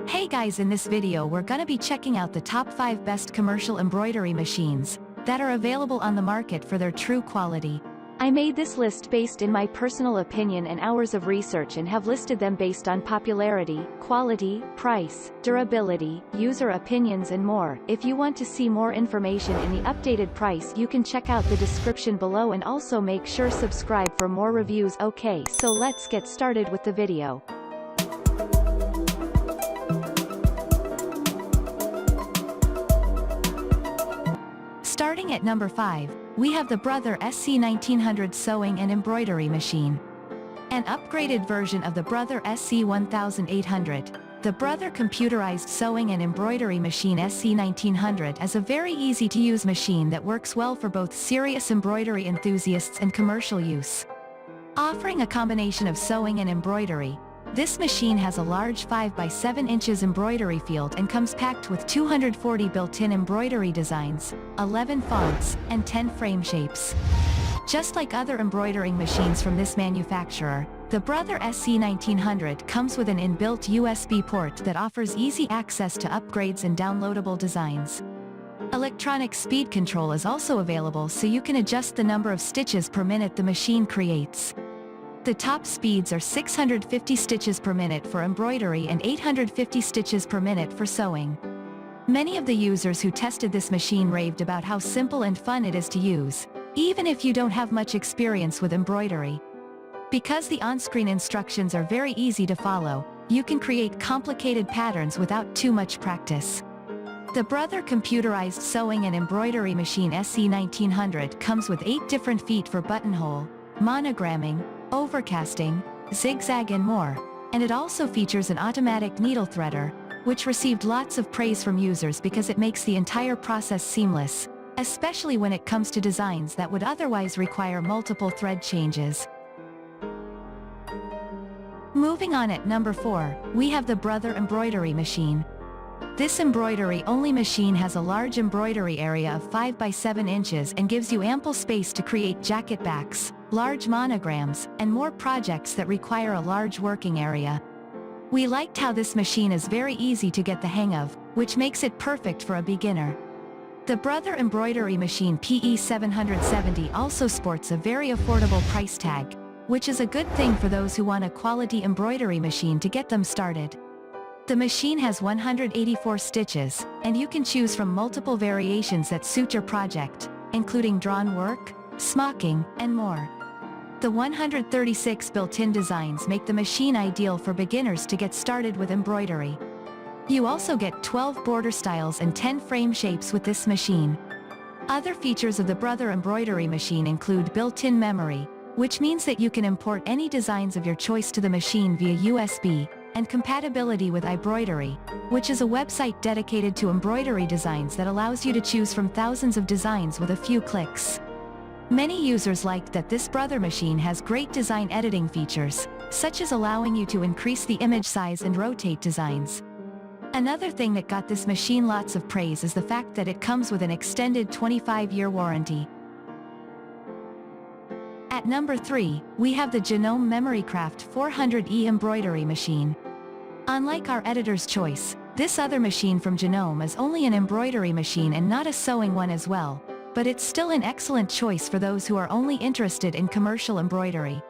Hey guys, in this video we're gonna be checking out the top 5 best commercial embroidery machines that are available on the market for their true quality. I made this list based in my personal opinion and hours of research and have listed them based on popularity, quality, price, durability, user opinions and more. If you want to see more information in the updated price, you can check out the description below and also make sure subscribe for more reviews. Okay, so let's get started with the video. Starting at number 5, we have the Brother SC1900 Sewing and Embroidery Machine. An upgraded version of the Brother SC1800, the Brother Computerized Sewing and Embroidery Machine SC1900 is a very easy-to-use machine that works well for both serious embroidery enthusiasts and commercial use. Offering a combination of sewing and embroidery, this machine has a large 5 by 7 inches embroidery field and comes packed with 240 built-in embroidery designs, 11 fonts, and 10 frame shapes. Just like other embroidering machines from this manufacturer, the Brother SC1900 comes with an inbuilt USB port that offers easy access to upgrades and downloadable designs. Electronic speed control is also available, so you can adjust the number of stitches per minute the machine creates. The top speeds are 650 stitches per minute for embroidery and 850 stitches per minute for sewing. Many of the users who tested this machine raved about how simple and fun it is to use, even if you don't have much experience with embroidery. Because the on-screen instructions are very easy to follow, you can create complicated patterns without too much practice. The Brother Computerized Sewing and Embroidery Machine SC1900 comes with 8 different feet for buttonhole, monogramming, overcasting, zigzag and more, and it also features an automatic needle threader, which received lots of praise from users because it makes the entire process seamless, especially when it comes to designs that would otherwise require multiple thread changes. Moving on at number 4, we have the Brother Embroidery Machine. This embroidery-only machine has a large embroidery area of 5 by 7 inches and gives you ample space to create jacket backs, large monograms, and more projects that require a large working area. We liked how this machine is very easy to get the hang of, which makes it perfect for a beginner. The Brother Embroidery Machine PE770 also sports a very affordable price tag, which is a good thing for those who want a quality embroidery machine to get them started. The machine has 184 stitches, and you can choose from multiple variations that suit your project, including drawn work, smocking, and more. The 136 built-in designs make the machine ideal for beginners to get started with embroidery. You also get 12 border styles and 10 frame shapes with this machine. Other features of the Brother Embroidery Machine include built-in memory, which means that you can import any designs of your choice to the machine via USB, and compatibility with iBroidery, which is a website dedicated to embroidery designs that allows you to choose from thousands of designs with a few clicks. Many users liked that this Brother machine has great design editing features, such as allowing you to increase the image size and rotate designs. Another thing that got this machine lots of praise is the fact that it comes with an extended 25-year warranty. At number 3, we have the Genome MemoryCraft 400E Embroidery Machine. Unlike our editor's choice, this other machine from Genome is only an embroidery machine and not a sewing one as well, but it's still an excellent choice for those who are only interested in commercial embroidery.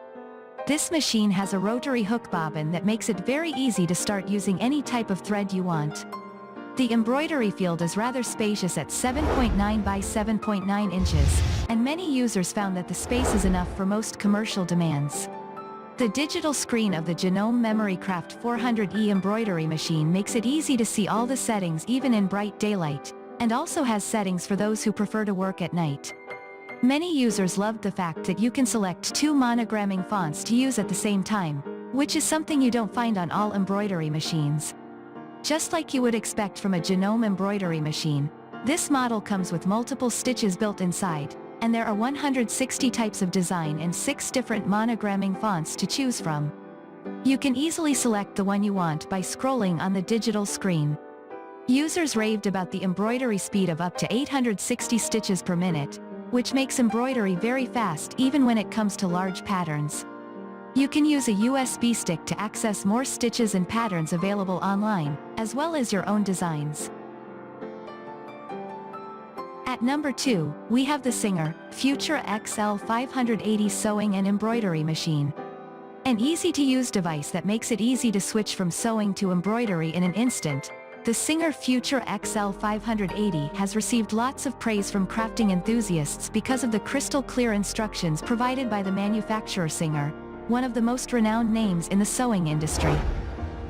This machine has a rotary hook bobbin that makes it very easy to start using any type of thread you want. The embroidery field is rather spacious at 7.9 by 7.9 inches, and many users found that the space is enough for most commercial demands. The digital screen of the Genome MemoryCraft 400E embroidery machine makes it easy to see all the settings even in bright daylight, and also has settings for those who prefer to work at night. Many users loved the fact that you can select 2 monogramming fonts to use at the same time, which is something you don't find on all embroidery machines. Just like you would expect from a Genome embroidery machine, this model comes with multiple stitches built inside, and there are 160 types of design and 6 different monogramming fonts to choose from. You can easily select the one you want by scrolling on the digital screen. Users raved about the embroidery speed of up to 860 stitches per minute, which makes embroidery very fast even when it comes to large patterns. You can use a USB stick to access more stitches and patterns available online, as well as your own designs. At number 2, we have the Singer Futura XL 580 Sewing and Embroidery Machine. An easy-to-use device that makes it easy to switch from sewing to embroidery in an instant. The Singer Futura XL 580 has received lots of praise from crafting enthusiasts because of the crystal-clear instructions provided by the manufacturer Singer, one of the most renowned names in the sewing industry.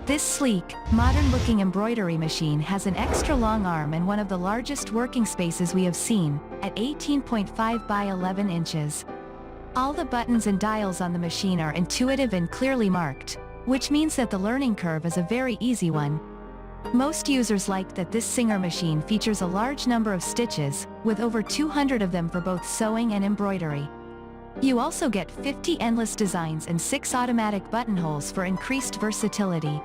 This sleek, modern-looking embroidery machine has an extra long arm and one of the largest working spaces we have seen, at 18.5 by 11 inches. All the buttons and dials on the machine are intuitive and clearly marked, which means that the learning curve is a very easy one. Most users like that this Singer machine features a large number of stitches, with over 200 of them for both sewing and embroidery. You also get 50 endless designs and 6 automatic buttonholes for increased versatility.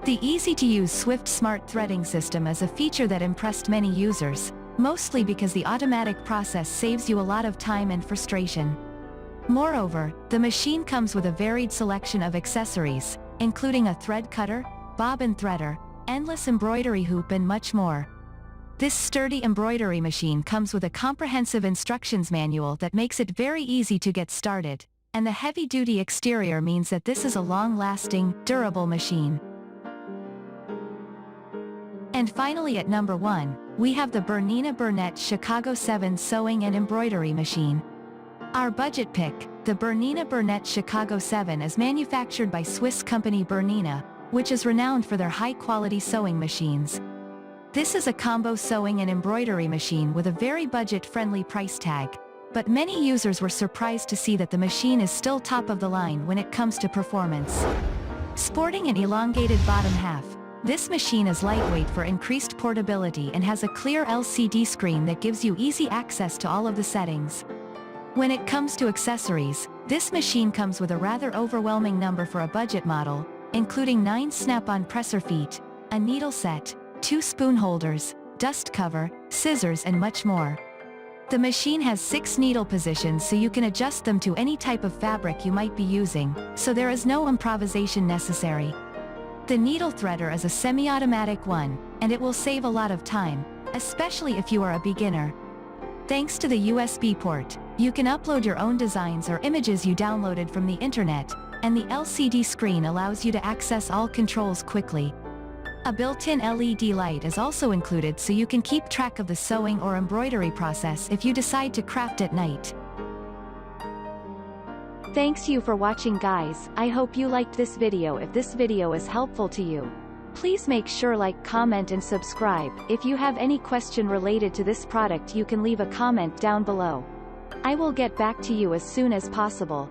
The easy-to-use Swift Smart Threading system is a feature that impressed many users, mostly because the automatic process saves you a lot of time and frustration. Moreover, the machine comes with a varied selection of accessories, including a thread cutter, bobbin threader, endless embroidery hoop and much more. This sturdy embroidery machine comes with a comprehensive instructions manual that makes it very easy to get started, and the heavy-duty exterior means that this is a long-lasting, durable machine. And finally at number 1, we have the Bernina Burnett Chicago 7 Sewing and Embroidery Machine. Our budget pick, the Bernina Burnett Chicago 7 is manufactured by Swiss company Bernina, which is renowned for their high-quality sewing machines. This is a combo sewing and embroidery machine with a very budget-friendly price tag, but many users were surprised to see that the machine is still top of the line when it comes to performance. Sporting an elongated bottom half, this machine is lightweight for increased portability and has a clear LCD screen that gives you easy access to all of the settings. When it comes to accessories, this machine comes with a rather overwhelming number for a budget model, including 9 snap-on presser feet, a needle set, 2 spoon holders, dust cover, scissors and much more. The machine has 6 needle positions so you can adjust them to any type of fabric you might be using, so there is no improvisation necessary. The needle threader is a semi-automatic one, and it will save a lot of time, especially if you are a beginner. Thanks to the USB port, you can upload your own designs or images you downloaded from the internet, and the LCD screen allows you to access all controls quickly. A built-in LED light is also included so you can keep track of the sewing or embroidery process if you decide to craft at night. Thanks you for watching guys, I hope you liked this video. If this video is helpful to you, please make sure like, comment and subscribe. If you have any question related to this product you can leave a comment down below. I will get back to you as soon as possible.